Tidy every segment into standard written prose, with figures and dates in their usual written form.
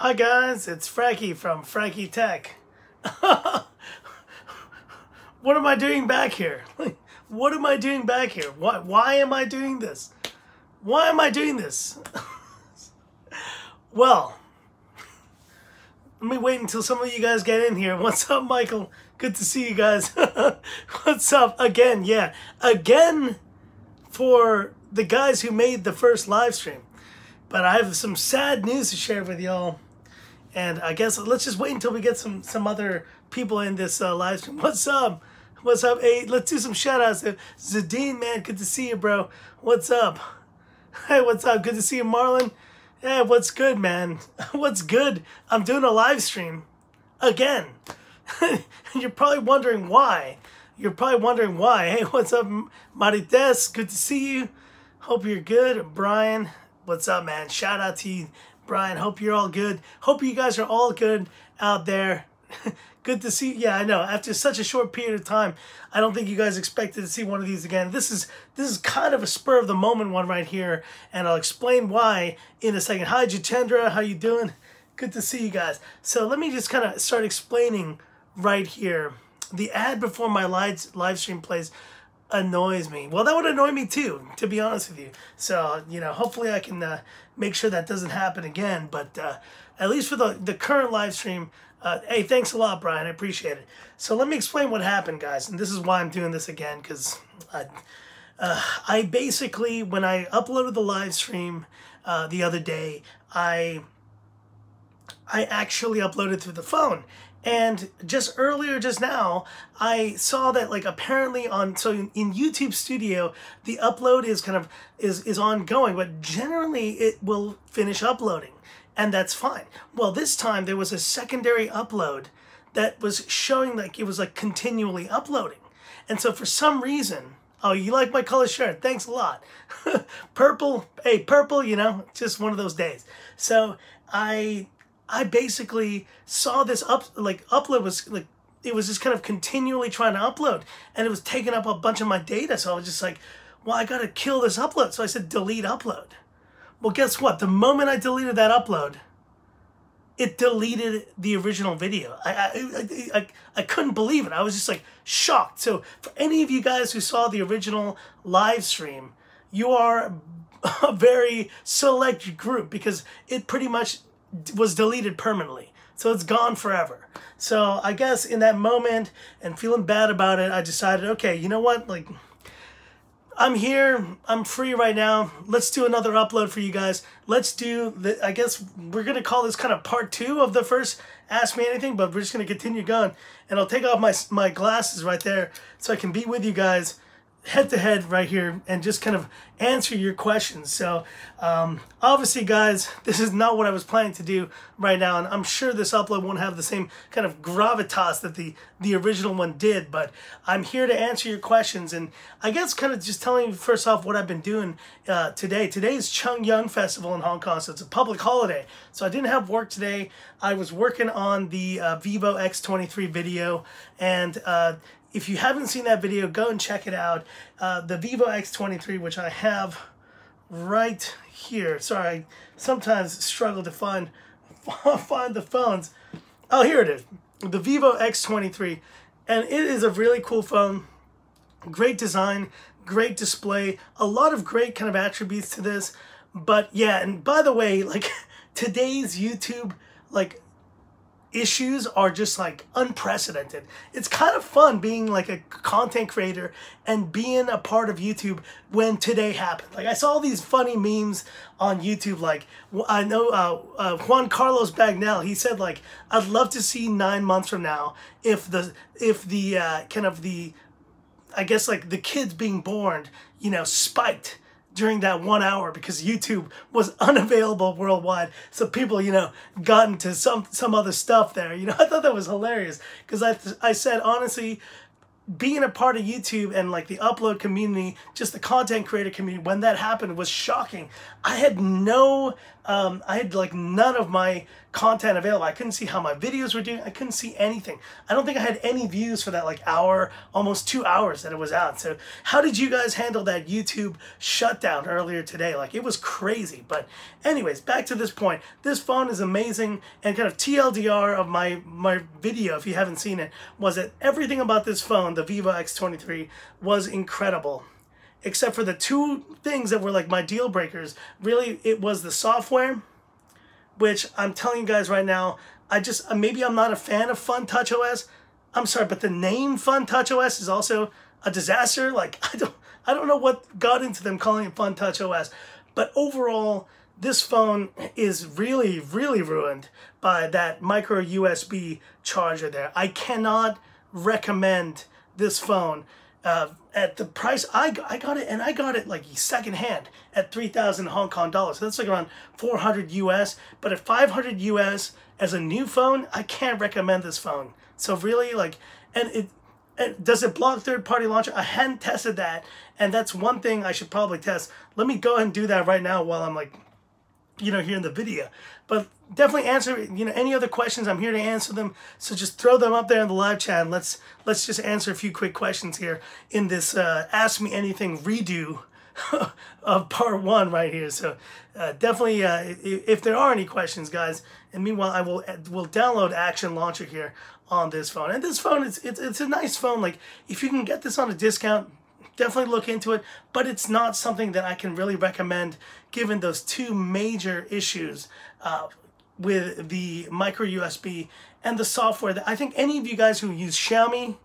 Hi guys, it's Frankie from Frankie Tech. What am I doing back here? What am I doing back here? Why am I doing this? Why am I doing this? Well, let me wait until some of you guys get in here. What's up, Michael? Good to see you guys. What's up? Again, yeah. Again for the guys who made the first live stream. But I have some sad news to share with y'all. And I guess let's just wait until we get some other people in this live stream. What's up? What's up? Hey, let's do some shout outs. Zadine, man, good to see you, bro. What's up? Hey, what's up? Good to see you, Marlon. Hey, what's good, man? What's good? I'm doing a live stream again. You're probably wondering why. You're probably wondering why. Hey, what's up, Marites? Good to see you. Hope you're good. Brian, what's up, man? Shout out to you, Brian. Hope you're all good. Hope you guys are all good out there. Good to see. Yeah, I know. After such a short period of time, I don't think you guys expected to see one of these again. This is kind of a spur of the moment one right here, and I'll explain why in a second. Hi, Jitendra. How you doing? Good to see you guys. So let me just kind of start explaining right here. The ad before my live stream plays annoys me. Well, that would annoy me too, to be honest with you. So, you know, hopefully I can make sure that doesn't happen again. But at least for the current live stream, hey, thanks a lot, Brian. I appreciate it. So let me explain what happened, guys. And this is why I'm doing this again, because I basically, when I uploaded the live stream the other day, I actually uploaded through the phone. And just now, I saw that, like, apparently in YouTube Studio, the upload is ongoing, but generally it will finish uploading, and that's fine. Well, this time there was a secondary upload that was showing like it was like continually uploading. And so for some reason, oh, you like my color shirt? Thanks a lot. Purple, hey, purple, you know, just one of those days. So I basically saw this upload was like, it was just kind of continually trying to upload, and it was taking up a bunch of my data. So I was just like, well, I gotta kill this upload. So I said delete upload. Well, guess what? The moment I deleted that upload, it deleted the original video. I couldn't believe it. I was just like shocked. So for any of you guys who saw the original live stream, you are a very select group, because it pretty much was deleted permanently. So it's gone forever. So I guess in that moment and feeling bad about it, I decided, okay, you know what? Like, I'm here, I'm free right now. Let's do another upload for you guys. Let's do the, I guess we're gonna call this kind of part 2 of the first Ask Me Anything, but we're just gonna continue going. And I'll take off my glasses right there so I can be with you guys head to head right here and just kind of answer your questions. So obviously, guys, this is not what I was planning to do right now, and I'm sure this upload won't have the same kind of gravitas that the original one did, but I'm here to answer your questions. And I guess kind of just telling you first off what I've been doing today. Today is Chungyang Festival in Hong Kong, so it's a public holiday. So I didn't have work today. I was working on the Vivo X23 video, and if you haven't seen that video, go and check it out. The Vivo X23, which I have right here. Sorry, I sometimes struggle to find the phones. Oh, here it is. The Vivo X23. And it is a really cool phone. Great design, great display, a lot of great kind of attributes to this. But yeah, and by the way, like, today's YouTube, like, issues are just like unprecedented. It's kind of fun being like a content creator and being a part of YouTube when today happened. Like, I saw these funny memes on YouTube. Like, I know Juan Carlos Bagnell, he said, like, I'd love to see 9 months from now if the kind of the, I guess, like, the kids being born, you know, spiked during that 1 hour because YouTube was unavailable worldwide. So people, you know, got into some other stuff there. You know, I thought that was hilarious, because I said, honestly, being a part of YouTube and like the upload community, just the content creator community, when that happened was shocking. I had like none of my content available. I couldn't see how my videos were doing. I couldn't see anything. I don't think I had any views for that like hour, almost 2 hours that it was out. So how did you guys handle that YouTube shutdown earlier today? Like, it was crazy. But anyways, back to this point. This phone is amazing, and kind of TLDR of my video, if you haven't seen it, was that everything about this phone, the Vivo X23, was incredible. Except for the two things that were like my deal breakers. Really, it was the software, which I'm telling you guys right now, maybe I'm not a fan of Fun Touch OS. I'm sorry, but the name Fun Touch OS is also a disaster. Like, I don't know what got into them calling it Fun Touch OS. But overall, this phone is really, really ruined by that micro USB charger there. I cannot recommend this phone. At the price I got it, and I got it like secondhand at 3,000 Hong Kong dollars. So that's like around 400 US. But at 500 US as a new phone, I can't recommend this phone. So really, like, and does it block third-party launcher? I hadn't tested that, and that's one thing I should probably test. Let me go ahead and do that right now while I'm like, here in the video. But definitely answer, any other questions. I'm here to answer them. So just throw them up there in the live chat. And let's just answer a few quick questions here in this Ask Me Anything redo of part 1 right here. So definitely, if there are any questions, guys. And meanwhile, I will download Action Launcher here on this phone. And this phone, it's a nice phone. Like, if you can get this on a discount, definitely look into it, but it's not something that I can really recommend given those two major issues with the micro USB and the software. That I think any of you guys who use Xiaomi,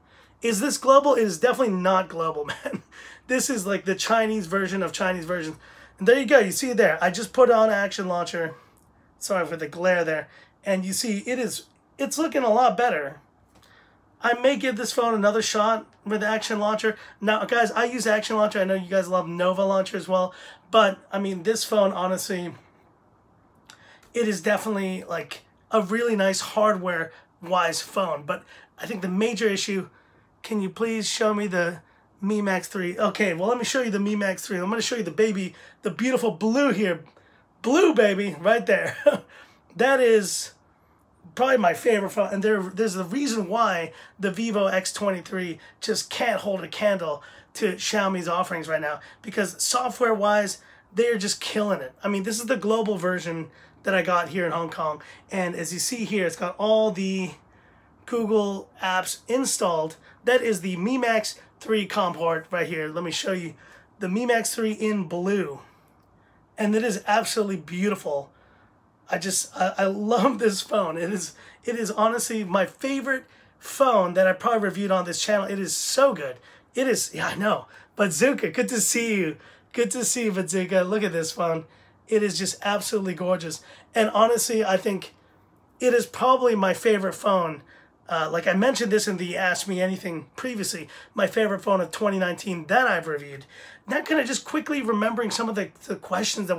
is this global? It is definitely not global, man. This is like the Chinese version of Chinese versions. And there you go. You see it there. I just put on Action Launcher. Sorry for the glare there. And you see it's looking a lot better. I may give this phone another shot with Action Launcher. Now, guys, I use Action Launcher. I know you guys love Nova Launcher as well. But, I mean, this phone, honestly, it is definitely, like, a really nice hardware-wise phone. But I think the major issue, can you please show me the Mi Max 3? Okay, well, let me show you the Mi Max 3. I'm going to show you the baby, the beautiful blue here. Blue, baby, right there. That is probably my favorite phone, and there's a reason why the Vivo X23 just can't hold a candle to Xiaomi's offerings right now, because software-wise, they're just killing it. I mean, this is the global version that I got here in Hong Kong, and as you see here, it's got all the Google apps installed. That is the Mi Max 3 COM port right here. Let me show you the Mi Max 3 in blue, and it is absolutely beautiful. I love this phone. It is honestly my favorite phone that I probably reviewed on this channel. It is so good. It is, yeah, I know. Bazooka, good to see you. Good to see you, Bazooka. Look at this phone. It is just absolutely gorgeous. And honestly, I think it is probably my favorite phone. Like I mentioned this in the Ask Me Anything previously, my favorite phone of 2019 that I've reviewed. Now kind of just quickly remembering some of the questions that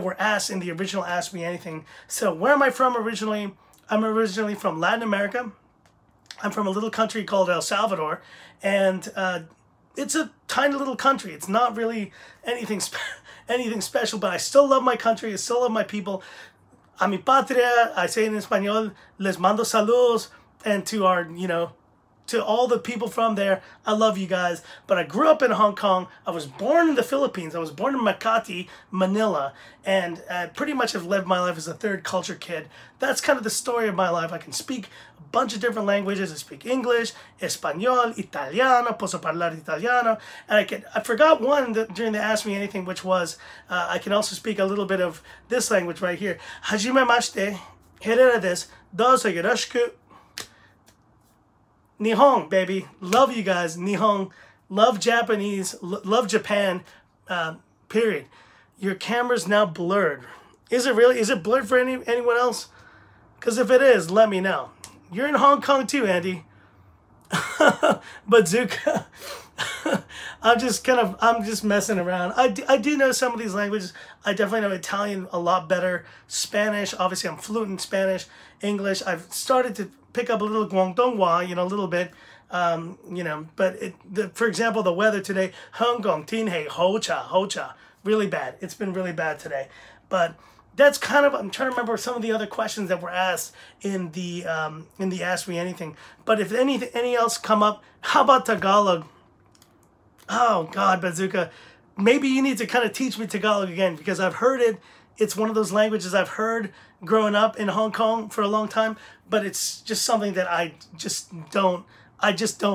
were asked in the original Ask Me Anything. So where am I from originally? I'm originally from Latin America. I'm from a little country called El Salvador, and it's a tiny little country. It's not really anything special, but I still love my country. I still love my people. A mi patria, I say in español, les mando saludos, and to our, to all the people from there, I love you guys. But I grew up in Hong Kong. I was born in the Philippines. I was born in Makati, Manila, and I pretty much have lived my life as a third culture kid. That's kind of the story of my life. I can speak a bunch of different languages. I speak English, Espanol, Italiano, posso parlare Italiano, and I forgot one during the Ask Me Anything, which was I can also speak a little bit of this language right here. Hajime mashite, herera desu, dozo yoroshiku. Nihon, baby. Love you guys. Nihon. Love Japanese. Love Japan. Period. Your camera's now blurred. Is it really? Is it blurred for anyone else? Because if it is, let me know. You're in Hong Kong too, Andy. Bazooka. I'm just messing around. I do know some of these languages. I definitely know Italian a lot better. Spanish, obviously I'm fluent in Spanish. English, I've started to pick up a little Guangdonghua, a little bit, but for example, the weather today, Hong Kong, Tinhei, Hocha, really bad. It's been really bad today. But that's kind of, I'm trying to remember some of the other questions that were asked in the Ask Me Anything. But if any else come up, how about Tagalog? Oh God, Bazooka, maybe you need to kind of teach me Tagalog again, because I've heard it. It's one of those languages I've heard growing up in Hong Kong for a long time, but it's just something that I just don't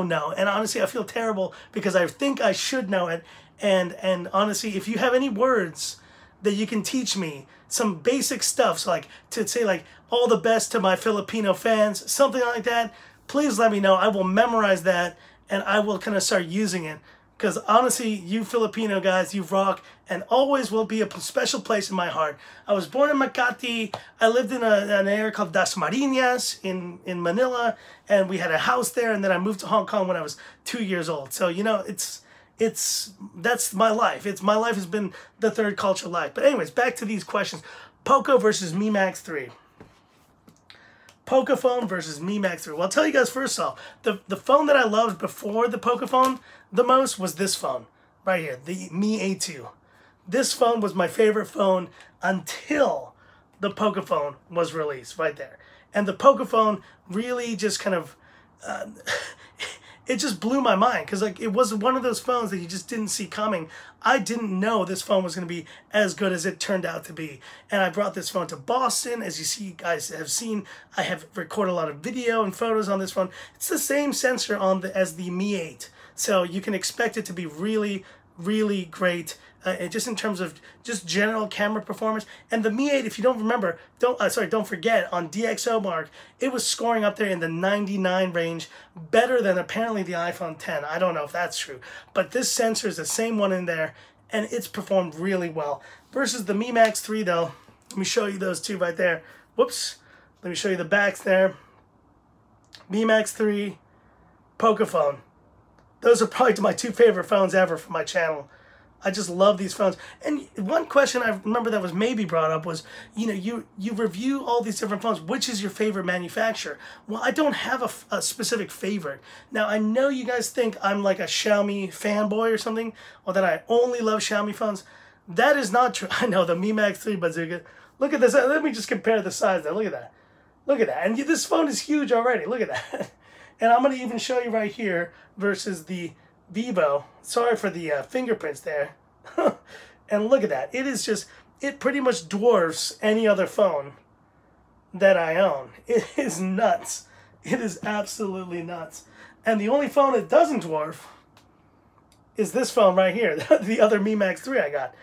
know. And honestly, I feel terrible because I think I should know it. And honestly, if you have any words that you can teach me, some basic stuff, so like to say like all the best to my Filipino fans, something like that, please let me know. I will memorize that and I will kind of start using it. Because honestly, you Filipino guys, you rock, and always will be a special place in my heart. I was born in Makati. I lived in an area called Dasmariñas in Manila, and we had a house there, and then I moved to Hong Kong when I was 2 years old. So, you know, that's my life. My life has been the third culture life. But anyways, back to these questions. Poco versus Mi Max 3. Poco phone versus Mi Max 3. Well, I'll tell you guys first off, the phone that I loved before the Poco phone the most was this phone right here, the Mi A2. This phone was my favorite phone until the Poco phone was released right there. And the Poco phone really just kind of, it just blew my mind, because like it was one of those phones that you just didn't see coming. I didn't know this phone was going to be as good as it turned out to be. And I brought this phone to Boston. As you guys have seen, I have recorded a lot of video and photos on this phone. It's the same sensor on as the Mi 8. So you can expect it to be really, really great. Just in terms of just general camera performance. And the Mi 8, if you don't remember, don't forget, on DxOMark, it was scoring up there in the 99 range, better than apparently the iPhone 10. I don't know if that's true, but this sensor is the same one in there, and it's performed really well. Versus the Mi Max 3 though, let me show you those two right there. Whoops, let me show you the backs there. Mi Max 3, Poco phone. Those are probably my two favorite phones ever for my channel. I just love these phones. And one question I remember that was maybe brought up was, you know, you review all these different phones. Which is your favorite manufacturer? Well, I don't have a specific favorite. Now, I know you guys think I'm like a Xiaomi fanboy or something, or that I only love Xiaomi phones. That is not true. I know, the Mi Max 3, Bazooka. Look at this. Let me just compare the size there. Look at that. Look at that. And this phone is huge already. Look at that. And I'm going to even show you right here versus the Vivo. Sorry for the fingerprints there. And look at that. It pretty much dwarfs any other phone that I own. It is nuts. It is absolutely nuts. And the only phone it doesn't dwarf is this phone right here, the other Mi Max 3 I got.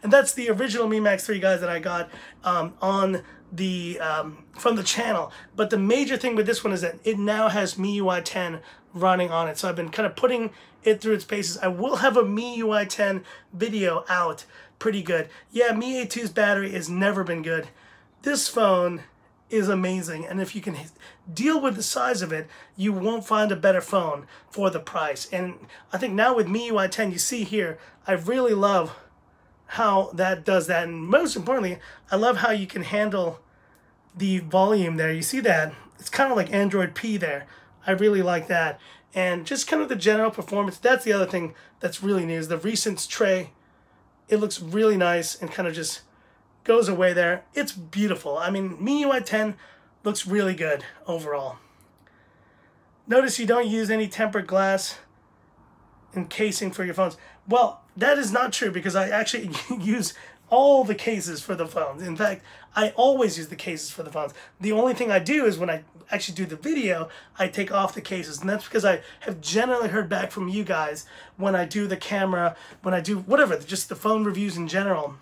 And that's the original Mi Max 3, guys, that I got on the from the channel. But the major thing with this one is that it now has MIUI 10 running on it. So I've been kind of putting it through its paces. I will have a MIUI 10 video out pretty good. Yeah, Mi A2's battery has never been good. This phone is amazing, and if you can deal with the size of it, you won't find a better phone for the price. And I think now with MIUI 10, you see here, I really love how that does that. And most importantly, I love how you can handle the volume there. You see that? It's kind of like Android P there. I really like that. And just kind of the general performance. That's the other thing that's really new, is the recents tray. It looks really nice and kind of just goes away there. It's beautiful. I mean, MIUI 10 looks really good overall. Notice you don't use any tempered glass encasing for your phones. Well, that is not true, because I actually use all the cases for the phones. In fact, I always use the cases for the phones. The only thing I do is when I actually do the video, I take off the cases. And that's because I have generally heard back from you guys when I do the camera, when I do whatever, just the phone reviews in general,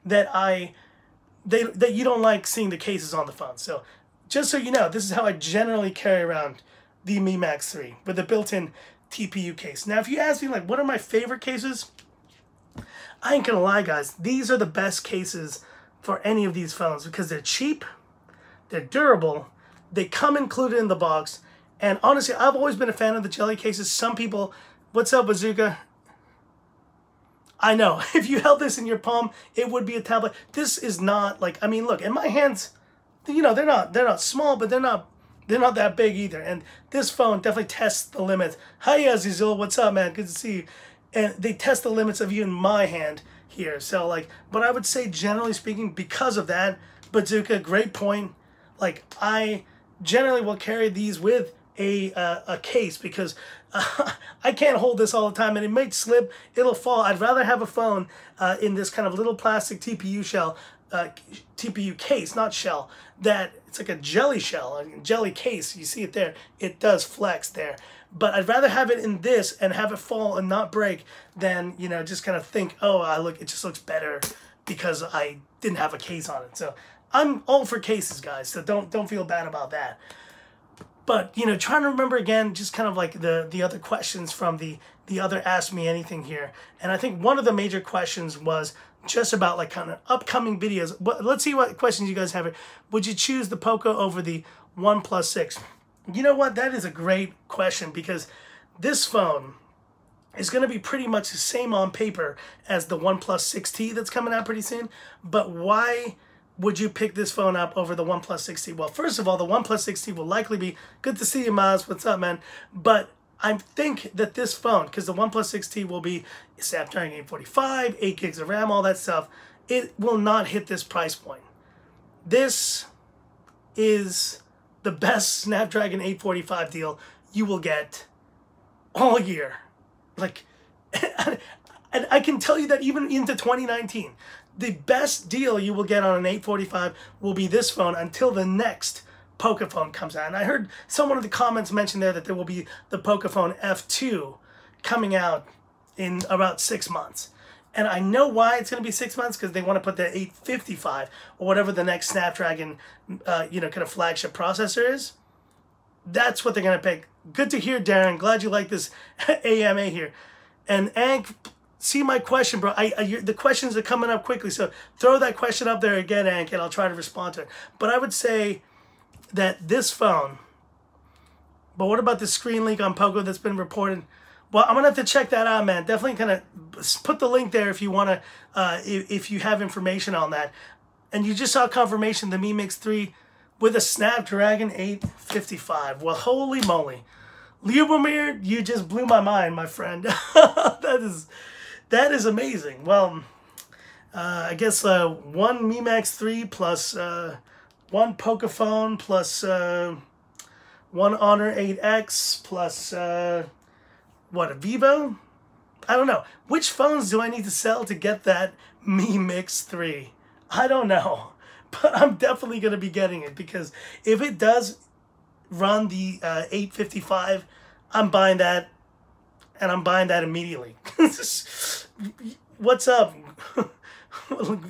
that that you don't like seeing the cases on the phone. So just so you know, this is how I generally carry around the Mi Max 3 with the built-in TPU case. Now, if you ask me, like, what are my favorite cases? I ain't gonna lie, guys. These are the best cases for any of these phones, because they're cheap, they're durable, they come included in the box, and honestly, I've always been a fan of the jelly cases. Some people, what's up, Bazooka? I know, if you held this in your palm, it would be a tablet. This is not like, I mean, look, in my hands, you know, they're not small, but they're not that big either. And this phone definitely tests the limits. Hi, Azizul, what's up, man? Good to see you. And they test the limits of even my hand here. So like, but I would say generally speaking, because of that, Bazooka, great point. Like I generally will carry these with a case because I can't hold this all the time and it might slip, it'll fall. I'd rather have a phone in this kind of little plastic TPU shell, TPU case, not shell, that it's like a jelly shell, a jelly case. You see it there, it does flex there. But I'd rather have it in this and have it fall and not break than, you know, just kind of think, oh, it just looks better because I didn't have a case on it. So I'm all for cases, guys, so don't feel bad about that. But, you know, trying to remember again, just kind of like the other questions from the other Ask Me Anything here. And I think one of the major questions was just about like kind of upcoming videos. But let's see what questions you guys have here. Would you choose the Poco over the OnePlus 6? You know what? That is a great question because this phone is going to be pretty much the same on paper as the OnePlus 6T that's coming out pretty soon. But why would you pick this phone up over the OnePlus 6T? Well, first of all, the OnePlus 6T will likely be, good to see you, Miles, what's up, man? But I think that this phone, because the OnePlus 6T will be Snapdragon 845, 8 gigs of RAM, all that stuff, it will not hit this price point. This is the best Snapdragon 845 deal you will get all year. Like, and I can tell you that even into 2019, the best deal you will get on an 845 will be this phone until the next Poco phone comes out. And I heard someone in the comments mention there that there will be the Poco phone F2 coming out in about 6 months. And I know why it's going to be 6 months, because they want to put the 855 or whatever the next Snapdragon, you know, kind of flagship processor is. That's what they're going to pick. Good to hear, Darren. Glad you like this AMA here. And Ank, see my question, bro. The questions are coming up quickly, so throw that question up there again, Ank, and I'll try to respond to it. But I would say that this phone, but what about the screen leak on Poco that's been reported? Well, I'm going to have to check that out, man. Definitely kind of put the link there if you want to, if you have information on that. And you just saw confirmation, the Mi Mix 3 with a Snapdragon 855. Well, holy moly. Lyubomir, you just blew my mind, my friend. That is amazing. Well, I guess one Mi Max 3 plus one Poco phone plus one Honor 8X plus what, a Vivo? I don't know. Which phones do I need to sell to get that Mi Mix 3? I don't know. But I'm definitely going to be getting it, because if it does run the 855, I'm buying that, and I'm buying that immediately. What's up?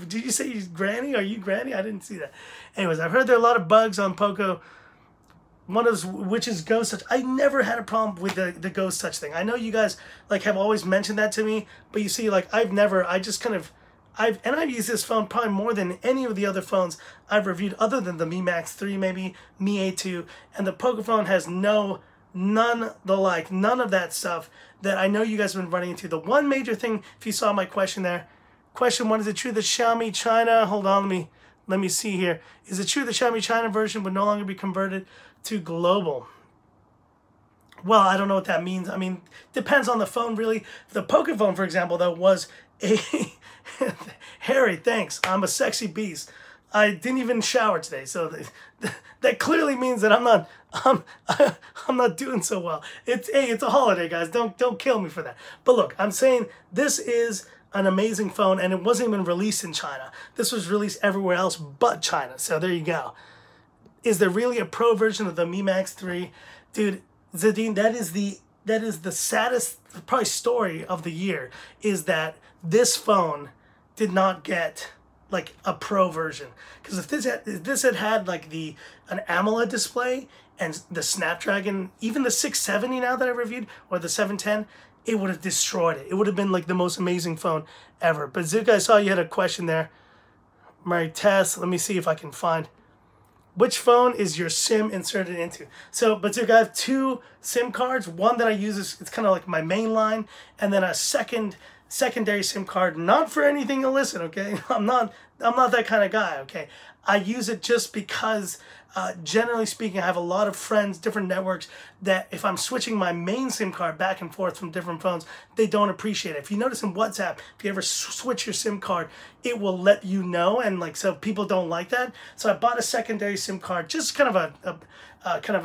Did you say Granny? Are you Granny? I didn't see that. Anyways, I've heard there are a lot of bugs on Poco. One of which is Ghost Touch. I never had a problem with the Ghost Touch thing. I know you guys like have always mentioned that to me, but you see, like I've used this phone probably more than any of the other phones I've reviewed, other than the Mi Max 3, maybe Mi A2, and the Poco phone has none of that stuff that I know you guys have been running into. The one major thing, if you saw my question there, question 1, is it true that Xiaomi China, hold on, let me see here. Is it true the Xiaomi China version would no longer be converted to global? Well, I don't know what that means. I mean, depends on the phone, really. The Poco phone, for example, though, was a Harry, thanks. I'm a sexy beast. I didn't even shower today, so that clearly means that I'm not doing so well. It's a holiday, guys. Don't kill me for that. But look, I'm saying this is an amazing phone, and it wasn't even released in China. This was released everywhere else but China. So there you go. Is there really a pro version of the Mi Max 3? Dude, Zadine, that is the saddest probably story of the year, is that this phone did not get like a pro version. Because if this had like an AMOLED display and the Snapdragon, even the 670 now that I reviewed, or the 710, it would have destroyed it. It would have been like the most amazing phone ever. But Zuka, I saw you had a question there. Mary Tess, let me see if I can find. Which phone is your SIM inserted into? So, but Zuka, I have 2 SIM cards. One that I use it's kind of like my main line, and then a secondary SIM card, not for anything illicit, okay? I'm not that kind of guy, okay? I use it just because generally speaking, I have a lot of friends, different networks, that if I'm switching my main SIM card back and forth from different phones, they don't appreciate it. If you notice in WhatsApp, if you ever switch your SIM card, it will let you know, and like, so people don't like that. So I bought a secondary SIM card, just kind of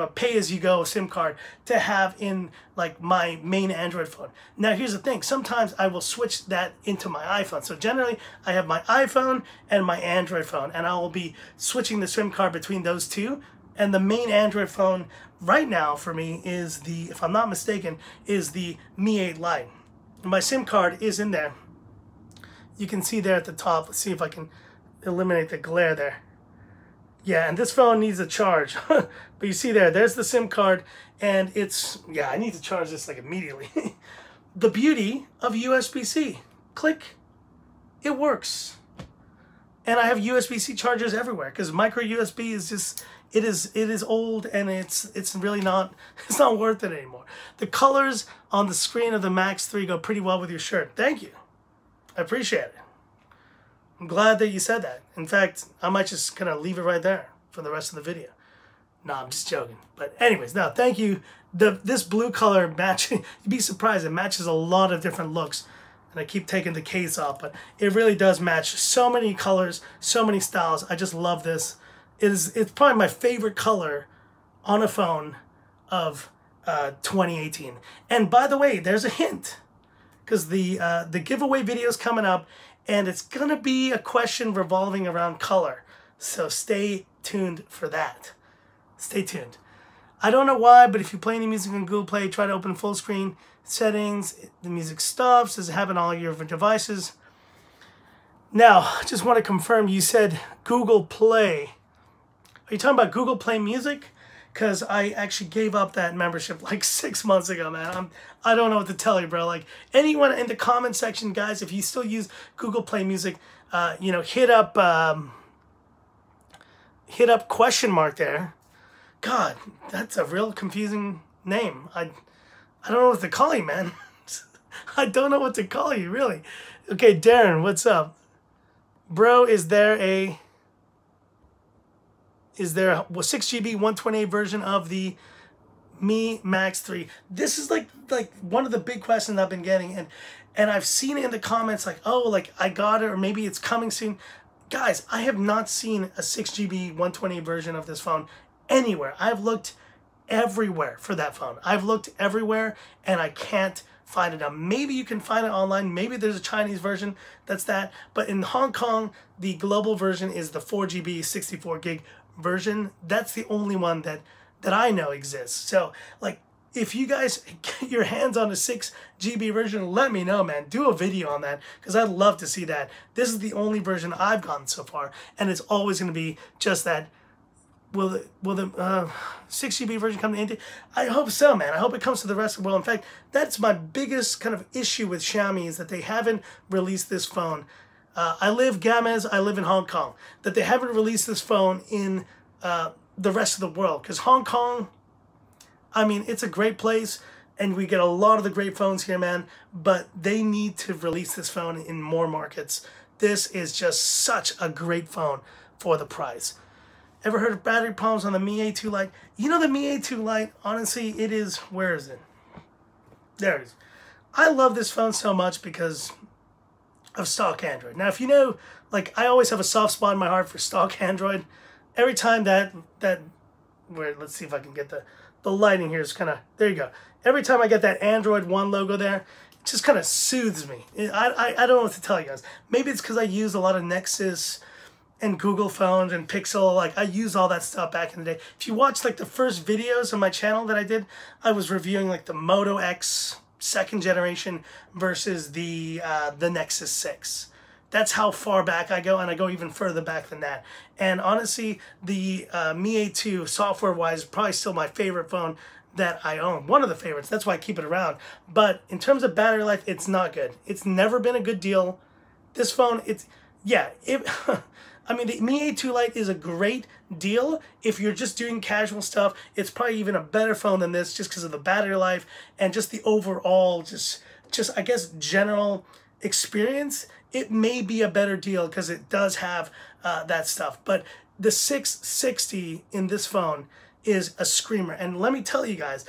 a pay-as-you-go SIM card to have in like my main Android phone. Now here's the thing, sometimes I will switch that into my iPhone. So generally I have my iPhone and my Android phone, and I will be switching the SIM card between those two. And the main Android phone right now for me is the, if I'm not mistaken, is the Mi 8 Lite. My SIM card is in there. You can see there at the top. Let's see if I can eliminate the glare there. Yeah, and this phone needs a charge. But you see there's the SIM card, and it's, yeah, I need to charge this like immediately. The beauty of USB-C. Click, it works. And I have USB-C chargers everywhere, because MicroUSB is just, it is old, and it's really not, it's not worth it anymore. The colors on the screen of the Max 3 go pretty well with your shirt. Thank you. I appreciate it. I'm glad that you said that. In fact, I might just kind of leave it right there for the rest of the video. No, I'm just joking. But anyways, now thank you. This blue color matching, you'd be surprised, it matches a lot of different looks. And I keep taking the case off, but it really does match so many colors, so many styles. I just love this. It's probably my favorite color on a phone of 2018. And by the way, there's a hint, because the giveaway video is coming up, and it's going to be a question revolving around color. So stay tuned for that. Stay tuned. I don't know why, but if you play any music on Google Play, try to open full screen settings. The music stops. Does it happen on all your devices? Now, just want to confirm, you said Google Play. Are you talking about Google Play Music? Because I actually gave up that membership like 6 months ago, man. I don't know what to tell you, bro. Like, anyone in the comment section, guys, if you still use Google Play Music, you know, hit up question mark there. God, that's a real confusing name. I don't know what to call you, man. I don't know what to call you, really. Okay, Darren, what's up? Bro, is there a 6GB 128 version of the Mi Max 3? This is like one of the big questions I've been getting, and I've seen it in the comments like, oh, like I got it, or maybe it's coming soon. Guys, I have not seen a 6GB 128 version of this phone anywhere. I've looked everywhere for that phone. I've looked everywhere, and I can't find it. Now, maybe you can find it online. Maybe there's a Chinese version that's that. But in Hong Kong, the global version is the 4GB 64GB version. That's the only one that I know exists. So, like, if you guys get your hands on a 6GB version, let me know, man. Do a video on that, because I'd love to see that. This is the only version I've gotten so far, and it's always going to be just that. Will the 6GB version come to India? I hope so, man. I hope it comes to the rest of the world. In fact, that's my biggest kind of issue with Xiaomi, is that they haven't released this phone. I live in Hong Kong. That they haven't released this phone in the rest of the world. Because Hong Kong, I mean, it's a great place, and we get a lot of the great phones here, man. But they need to release this phone in more markets. This is just such a great phone for the price. Ever heard of battery problems on the Mi A2 Lite? You know, the Mi A2 Lite, honestly, it is, where is it? There it is. I love this phone so much because of stock Android. Now, if you know, like, I always have a soft spot in my heart for stock Android. Every time let's see if I can get the lighting here is kind of, there you go. Every time I get that Android One logo there, it just kind of soothes me. I don't know what to tell you guys. Maybe it's because I use a lot of Nexus and Google phones and Pixel. Like, I use all that stuff back in the day. If you watch like the first videos on my channel that I did, I was reviewing like the Moto X 2nd generation versus the Nexus 6. That's how far back I go, and I go even further back than that. And honestly, the Mi A2, software-wise, is probably still my favorite phone that I own. One of the favorites. That's why I keep it around. But in terms of battery life, it's not good. It's never been a good deal. This phone, I mean, the Mi A2 Lite is a great deal. If you're just doing casual stuff, it's probably even a better phone than this, just because of the battery life and just the overall, just I guess, general experience. It may be a better deal because it does have that stuff. But the 660 in this phone is a screamer. And let me tell you guys,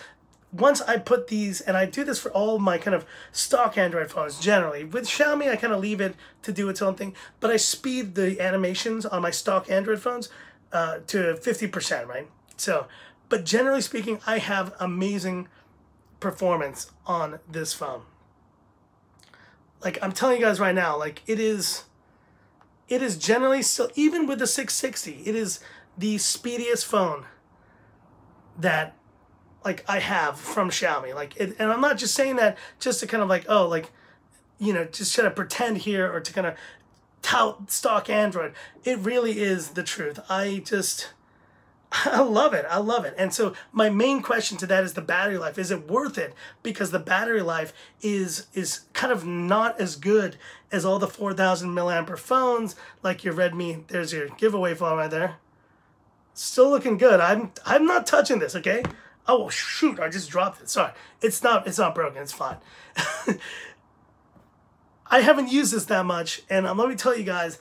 once I put these, and I do this for all my kind of stock Android phones generally. With Xiaomi, I kind of leave it to do its own thing, but I speed the animations on my stock Android phones to 50%, right? So, but generally speaking, I have amazing performance on this phone. Like, I'm telling you guys right now, like, it is generally still, even with the 660, it is the speediest phone that, like, I have from Xiaomi. Like, and I'm not just saying that just to kind of like, oh, like, you know, just try to pretend here or to kind of tout stock Android. It really is the truth. I love it. I love it. And so my main question to that is the battery life. Is it worth it? Because the battery life is kind of not as good as all the 4,000 milliampere phones, like your Redmi. There's your giveaway phone right there. Still looking good. I'm not touching this, okay? Oh shoot, I just dropped it. Sorry. It's not broken. It's fine. I haven't used this that much, and let me tell you guys,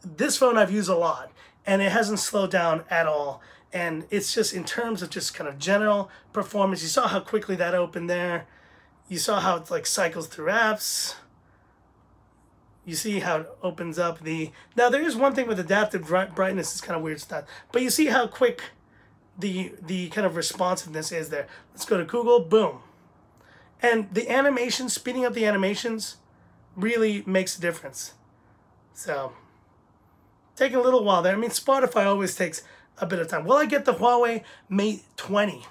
this phone I've used a lot, and it hasn't slowed down at all. And it's just in terms of just kind of general performance. You saw how quickly that opened there. You saw how it like cycles through apps. You see how it opens up the... Now there is one thing with adaptive brightness, it's kind of weird stuff, but you see how quick the kind of responsiveness is there. Let's go to Google, boom. And the animation, speeding up the animations really makes a difference. So, taking a little while there. I mean, Spotify always takes a bit of time. Will I get the Huawei Mate 20?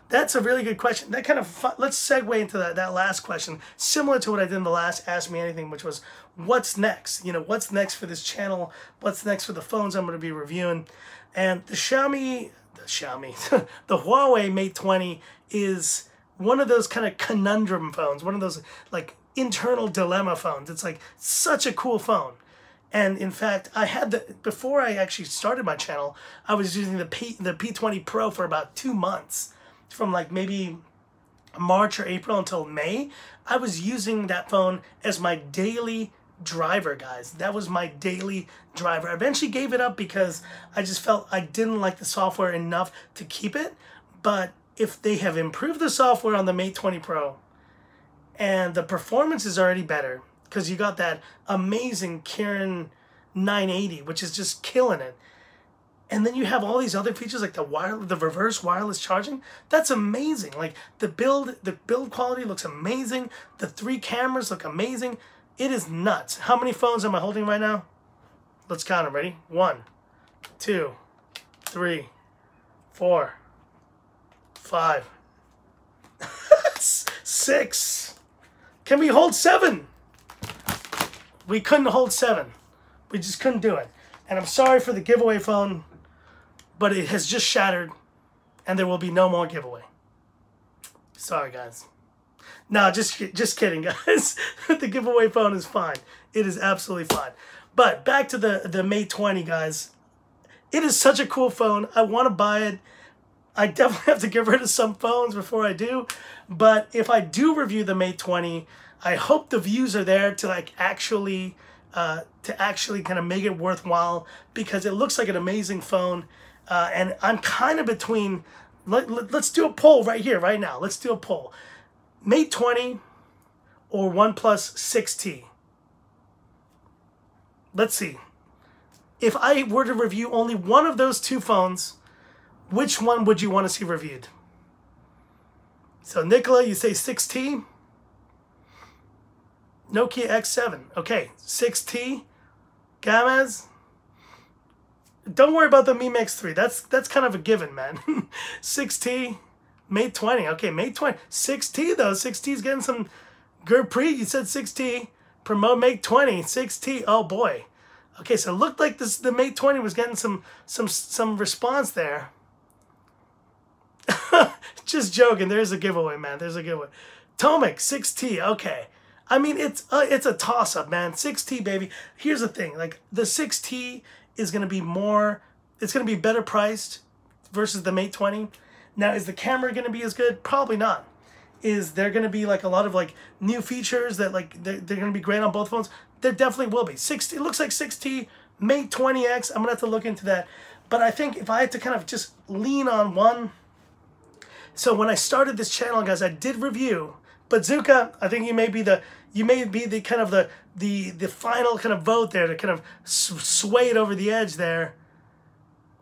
That's a really good question. That kind of let's segue into that last question, similar to what I did in the last Ask Me Anything, which was what's next? You know, what's next for this channel? What's next for the phones I'm going to be reviewing? And the Huawei Mate 20 is one of those kind of conundrum phones, one of those like internal dilemma phones. It's like such a cool phone. And in fact, I had before I actually started my channel, I was using the P20 Pro for about 2 months. From like maybe March or April until May, I was using that phone as my daily driver, guys. That was my daily driver. I eventually gave it up because I just felt I didn't like the software enough to keep it. But if they have improved the software on the Mate 20 Pro and the performance is already better because you got that amazing Kirin 980, which is just killing it. And then you have all these other features like the reverse wireless charging. That's amazing. Like the build quality looks amazing. The 3 cameras look amazing. It is nuts. How many phones am I holding right now? Let's count them. Ready? 1, 2, 3, 4, 5, 6. Can we hold 7? We couldn't hold 7. We just couldn't do it. And I'm sorry for the giveaway phone, but it has just shattered, and there will be no more giveaway. Sorry, guys. No, just kidding, guys. The giveaway phone is fine. It is absolutely fine. But back to the Mate 20, guys. It is such a cool phone. I want to buy it. I definitely have to get rid of some phones before I do. But if I do review the Mate 20, I hope the views are there to like actually kind of make it worthwhile, because it looks like an amazing phone. And I'm kind of between, let's do a poll right here, right now. Let's do a poll. Mate 20 or OnePlus 6T? Let's see. If I were to review only one of those 2 phones, which one would you want to see reviewed? So Nicola, you say 6T? Nokia X7. Okay, 6T. Gamaz. Don't worry about the Mi Max 3. That's kind of a given, man. 6T. Mate 20. Okay, Mate 20. 6T, though. 6T's getting some... Gurpreet, you said 6T. Promote Mate 20. 6T. Oh, boy. Okay, so it looked like the Mate 20 was getting some response there. Just joking. There's a giveaway, man. There's a giveaway. Tomic, 6T. Okay. I mean, it's a toss-up, man. 6T, baby. Here's the thing. Like, the 6T is going to be more... It's going to be better priced versus the Mate 20. Now, is the camera going to be as good? Probably not. Is there going to be, like, a lot of, like, new features that, like, they're going to be great on both phones? There definitely will be. 6T, it looks like 6T Mate 20X, I'm gonna have to look into that. But I think if I had to kind of just lean on one, so when I started this channel, guys, I did review Bazooka. I think you may be the kind of the final kind of vote there to kind of sway it over the edge there.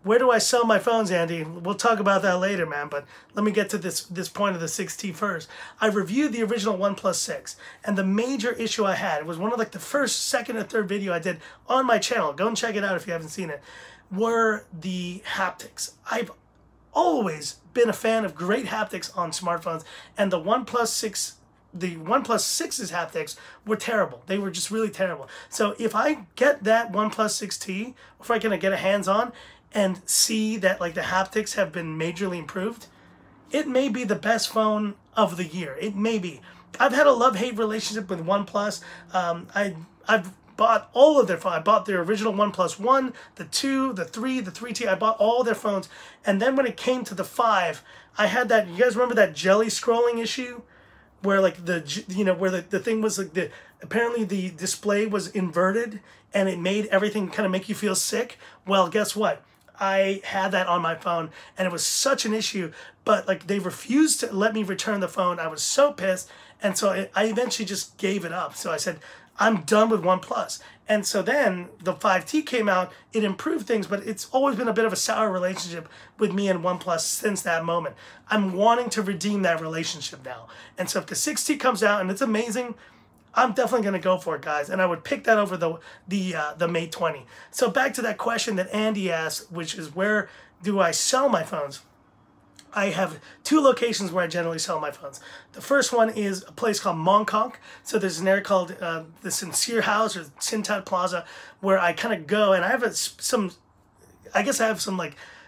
Where do I sell my phones, Andy? We'll talk about that later, man, but let me get to this point of the 6T first. I reviewed the original OnePlus 6, and the major issue I had, it was one of like the first, second, or third video I did on my channel. Go and check it out if you haven't seen it, were the haptics. I've always been a fan of great haptics on smartphones, and the OnePlus 6's haptics were terrible. They were just really terrible. So if I get that OnePlus 6T, if I can get a hands-on, and see that like the haptics have been majorly improved, it may be the best phone of the year. It may be. I've had a love-hate relationship with OnePlus. I've bought all of their phones. I bought their original OnePlus 1, the 2, the 3, the 3T. I bought all their phones. And then when it came to the 5, I had that, you guys remember that jelly scrolling issue? Where like where the thing was like apparently the display was inverted and it made everything kind of make you feel sick. Well, guess what? I had that on my phone and it was such an issue, but like they refused to let me return the phone. I was so pissed. And so I eventually just gave it up. So I said, I'm done with OnePlus. And so then the 5T came out, it improved things, but it's always been a bit of a sour relationship with me and OnePlus since that moment. I'm wanting to redeem that relationship now. And so if the 6T comes out and it's amazing, I'm definitely going to go for it, guys. And I would pick that over the Mate 20. So back to that question that Andy asked, which is where do I sell my phones? I have two locations where I generally sell my phones. The first one is a place called Mongkok. So there's an area called the Sincere House or Sintat Plaza where I kind of go, and I have I guess I have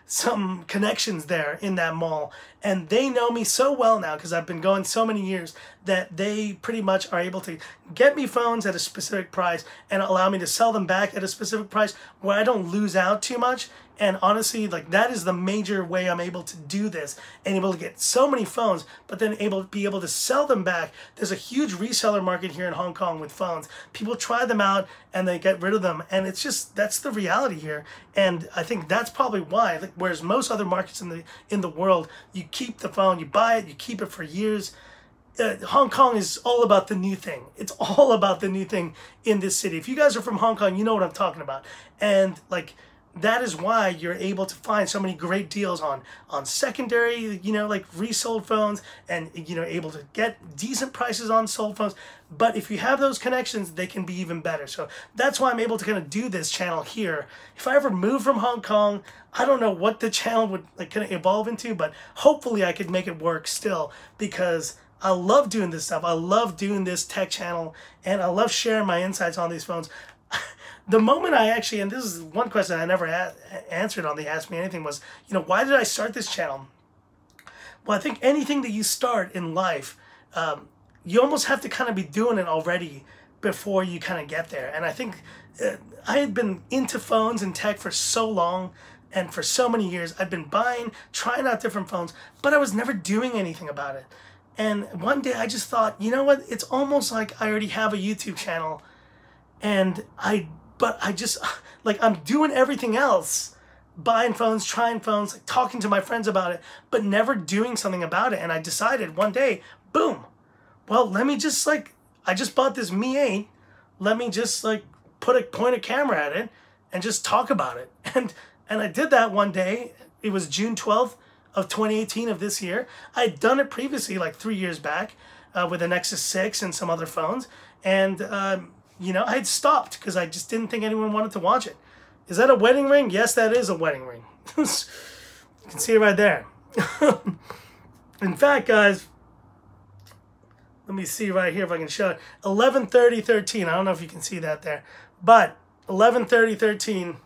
some connections there in that mall, and they know me so well now because I've been going so many years that they pretty much are able to get me phones at a specific price and allow me to sell them back at a specific price where I don't lose out too much. And honestly, like that is the major way I'm able to do this and able to get so many phones, but then be able to sell them back. There's a huge reseller market here in Hong Kong with phones. People try them out and they get rid of them, and it's just, that's the reality here. And I think that's probably why, like, whereas most other markets in the world, you keep the phone, you buy it, you keep it for years. Hong Kong is all about the new thing. It's all about the new thing in this city. If you guys are from Hong Kong, you know what I'm talking about. And like, that is why you're able to find so many great deals on secondary, like resold phones, and, able to get decent prices on sold phones. But if you have those connections, they can be even better. So that's why I'm able to kind of do this channel here. If I ever move from Hong Kong, I don't know what the channel would like kind of evolve into, but hopefully I could make it work still, because I love doing this stuff. I love doing this tech channel, and I love sharing my insights on these phones. The moment I actually, and this is one question I never answered on the Ask Me Anything, was, why did I start this channel? Well, I think anything that you start in life, you almost have to kind of be doing it already before you kind of get there. And I think I had been into phones and tech for so long, and for so many years. I've been trying out different phones, but I was never doing anything about it. And one day I just thought, you know what? It's almost like I already have a YouTube channel, and but I just, like, I'm doing everything else, buying phones, trying phones, like, talking to my friends about it, but never doing something about it. And I decided one day, boom, well, let me just, like, I just bought this Mi 8, let me just, like, point a camera at it and just talk about it. And I did that one day. It was June 12th of 2018 of this year. I had done it previously, like 3 years back, with the Nexus 6 and some other phones. And, I had stopped because I just didn't think anyone wanted to watch it. Is that a wedding ring? Yes, that is a wedding ring. You can see it right there. In fact, guys, let me see right here if I can show it. 11/30/13. I don't know if you can see that there. But 11/30/13,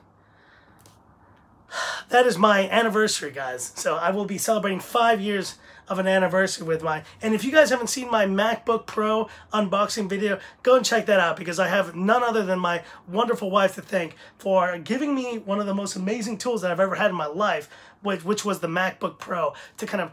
that is my anniversary, guys. So I will be celebrating 5 years of an anniversary with and if you guys haven't seen my MacBook Pro unboxing video, go and check that out, because I have none other than my wonderful wife to thank for giving me one of the most amazing tools that I've ever had in my life, which was the MacBook Pro, to kind of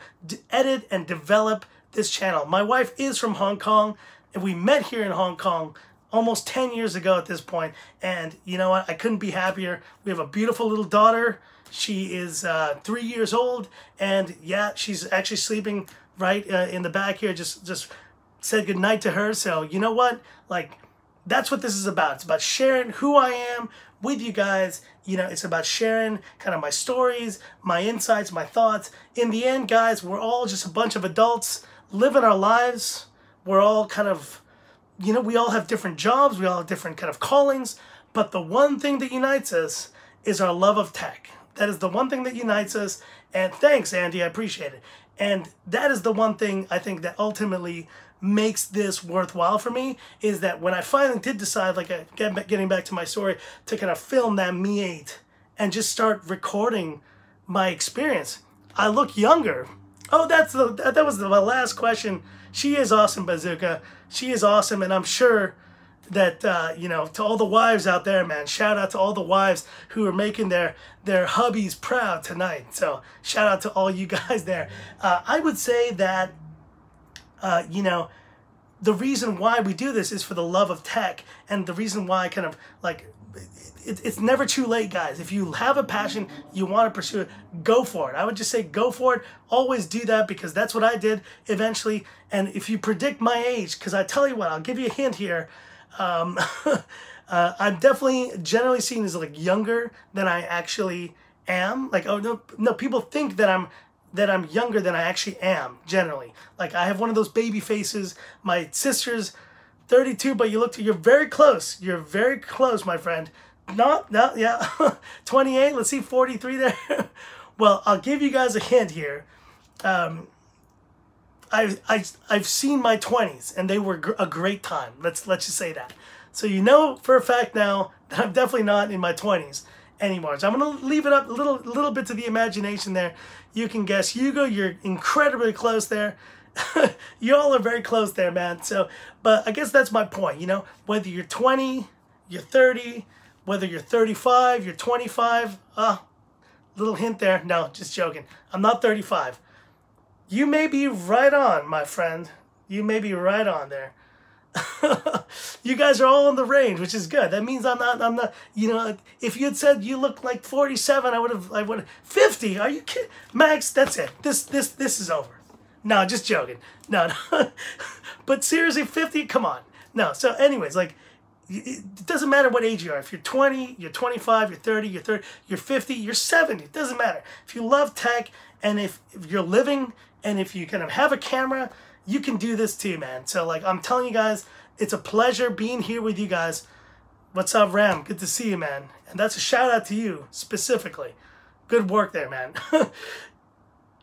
edit and develop this channel. My wife is from Hong Kong, and we met here in Hong Kong almost 10 years ago at this point. And you know what? I couldn't be happier. We have a beautiful little daughter. She is 3 years old, and yeah, she's actually sleeping right in the back here. Just said goodnight to her. So you know what? Like, that's what this is about. It's about sharing who I am with you guys. You know, it's about sharing kind of my stories, my insights, my thoughts. In the end, guys, we're all just a bunch of adults living our lives. We're all kind of, you know, we all have different jobs. We all have different kind of callings. But the one thing that unites us is our love of tech. That is the one thing that unites us. And thanks, Andy. I appreciate it. And that is the one thing I think that ultimately makes this worthwhile for me, is that when I finally did decide, like, getting back to my story, to kind of film that Mi 8 and just start recording my experience, I look younger. Oh, that was my last question. She is awesome, Bazooka. She is awesome, and I'm sure that, you know, to all the wives out there, man, shout out to all the wives who are making their hubbies proud tonight. So shout out to all you guys there. I would say that, you know, the reason why we do this is for the love of tech, and the reason why kind of like, it's never too late, guys. If you have a passion, you want to pursue it, go for it. I would just say go for it. Always do that, because that's what I did eventually. And if you predict my age, because I tell you what, I'll give you a hint here. I'm definitely generally seen as like younger than I actually am. Like, oh no, people think that I'm younger than I actually am, generally. Like, I have one of those baby faces. My sister's 32, but you're very close. You're very close, my friend. No, yeah, 28. Let's see, 43 there. Well, I'll give you guys a hint here. I've seen my 20s, and they were a great time. Let's just say that. So you know for a fact now that I'm definitely not in my 20s anymore. So I'm gonna leave it up a little bit to the imagination there. You can guess. Hugo, you're incredibly close there. You all are very close there, man. So, but I guess that's my point. You know, whether you're 20, you're 30, whether you're 35, you're 25. Little hint there. No, just joking. I'm not 35. You may be right on, my friend. You may be right on there. You guys are all in the range, which is good. That means I'm not, you know, if you had said you look like 47, I would have 50. Are you kidding? Max, that's it. This is over. No, just joking. No. But seriously, 50, come on. No, so anyways, like, it doesn't matter what age you are. If you're 20, you're 25, you're 30, you're 50, you're 70. It doesn't matter. If you love tech, and if you're living, and if you kind of have a camera, you can do this too, man. So, like, I'm telling you guys, it's a pleasure being here with you guys. What's up, Ram? Good to see you, man. And that's a shout out to you specifically. Good work there, man.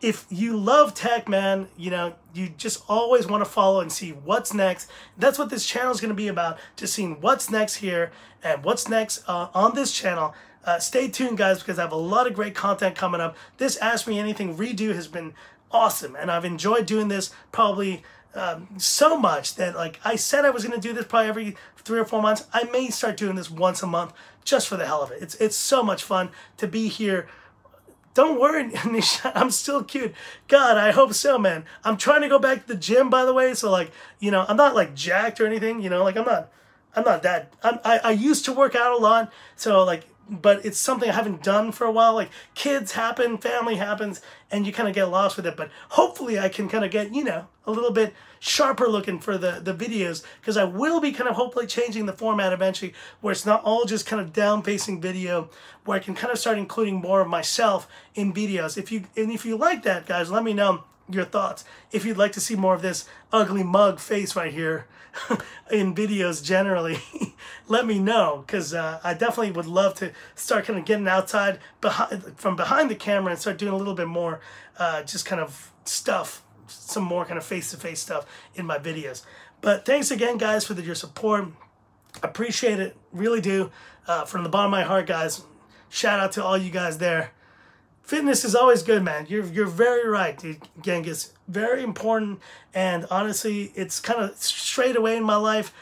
If you love tech, man, you know, you just always want to follow and see what's next. That's what this channel is going to be about, just seeing what's next here and what's next on this channel. Stay tuned, guys, because I have a lot of great content coming up. This Ask Me Anything redo has been awesome, and I've enjoyed doing this probably so much that, like, I said I was going to do this probably every 3 or 4 months. I may start doing this once a month just for the hell of it. It's so much fun to be here. Don't worry, Nisha, I'm still cute. God, I hope so, man. I'm trying to go back to the gym, by the way, so, like, you know, I'm not, like, jacked or anything, you know, like, I'm not that, I used to work out a lot, so, like, but it's something I haven't done for a while. Like, kids happen, family happens, and you kind of get lost with it. But hopefully I can kind of get, you know, a little bit sharper looking for the videos, because I will be kind of hopefully changing the format eventually, where it's not all just kind of down-facing video, where I can kind of start including more of myself in videos. If you like that, guys, let me know your thoughts. If you'd like to see more of this ugly mug face right here in videos generally, let me know, because I definitely would love to start kind of getting outside from behind the camera and start doing a little bit more just kind of stuff, some more kind of face-to-face stuff in my videos. But thanks again, guys, for your support. Appreciate it, really do, from the bottom of my heart, guys. Shout out to all you guys there. Fitness is always good, man. You're very right, dude. Genghis. Very important, and honestly, it's kind of strayed away in my life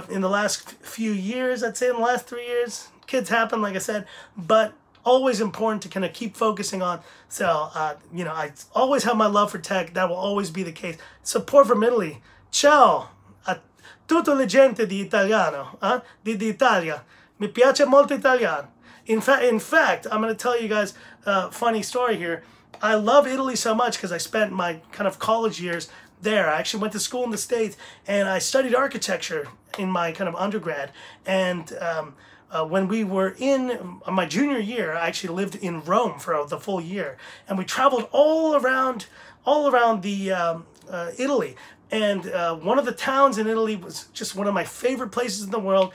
in the last few years. I'd say in the last 3 years. Kids happen, like I said, but always important to kind of keep focusing on. So, you know, I always have my love for tech. That will always be the case. Support from Italy. Ciao. tutto le gente di italiano, di Italia. Mi piace molto italiano. In fact, I'm going to tell you guys a funny story here. I love Italy so much because I spent my kind of college years there. I actually went to school in the States, and I studied architecture in my kind of undergrad. And when we were in my junior year, I actually lived in Rome for the full year, and we traveled all around the Italy. And one of the towns in Italy was just one of my favorite places in the world.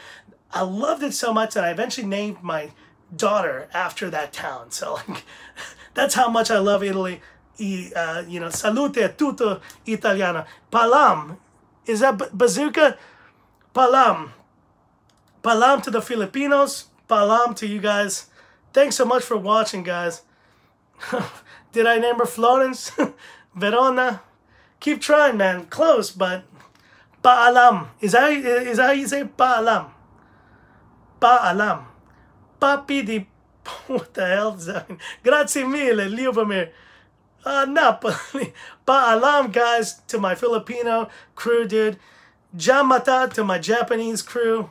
I loved it so much that I eventually named my daughter after that town. So like, that's how much I love Italy. You know, salute a tutto italiano. Palam. Is that bazooka? Palam. Palam to the Filipinos. Palam to you guys. Thanks so much for watching, guys. Did I name her Florence? Verona? Keep trying, man. Close, but paalam. Is that how you say paalam? Paalam. Papi di... What the hell does that mean? Grazie mille, Liubomir. Napoli. Paalam, guys, to my Filipino crew, dude. Jamata to my Japanese crew.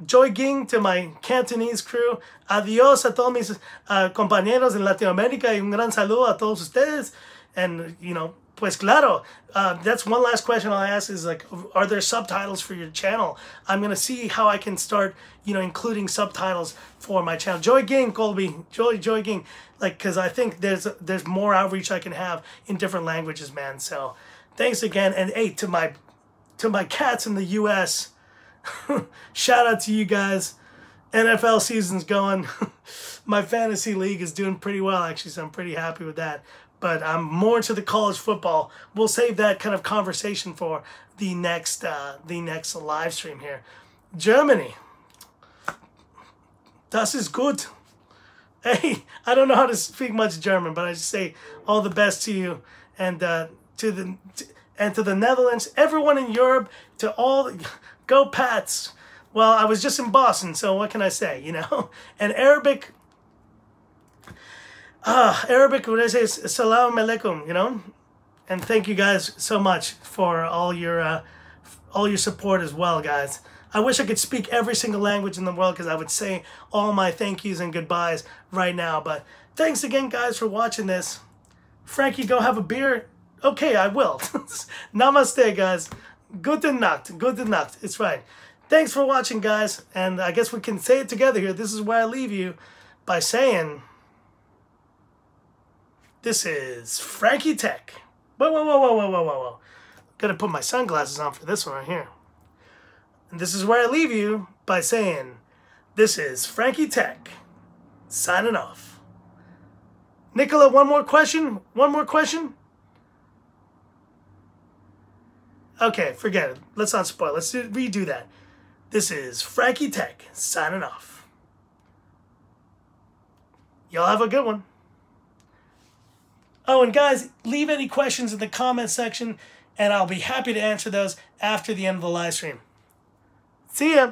Joy Ging to my Cantonese crew. Adios a todos mis compañeros en Latinoamérica. Y un gran saludo a todos ustedes. And, you know, pues claro, that's one last question I'll ask is like, are there subtitles for your channel? I'm going to see how I can start, you know, including subtitles for my channel. Joy Ging, Colby. Joy Ging. Like, because I think there's more outreach I can have in different languages, man. So thanks again. And hey, to my cats in the US, shout out to you guys. NFL season's going. My fantasy league is doing pretty well, actually, so I'm pretty happy with that. But I'm more into the college football. We'll save that kind of conversation for the next live stream here. Germany. Das ist gut. Hey, I don't know how to speak much German, but I just say all the best to you and to the Netherlands, everyone in Europe, to all, go Pats. Well, I was just in Boston, so what can I say, you know? And Arabic, what I say is Assalamu alaikum, you know? And thank you guys so much for all your support as well, guys. I wish I could speak every single language in the world because I would say all my thank yous and goodbyes right now. But thanks again, guys, for watching this. Frankie, go have a beer. Okay, I will. Namaste, guys. Gute Nacht. Gute Nacht. It's right. Thanks for watching, guys. And I guess we can say it together here. This is where I leave you by saying, this is Frankie Tech. Whoa. Gotta put my sunglasses on for this one right here. And this is where I leave you by saying, this is Frankie Tech, signing off. Nicola, one more question? One more question? Okay, forget it. Let's not spoil. Let's redo that. This is Frankie Tech, signing off. Y'all have a good one. Oh, and guys, leave any questions in the comment section, and I'll be happy to answer those after the end of the live stream. See ya!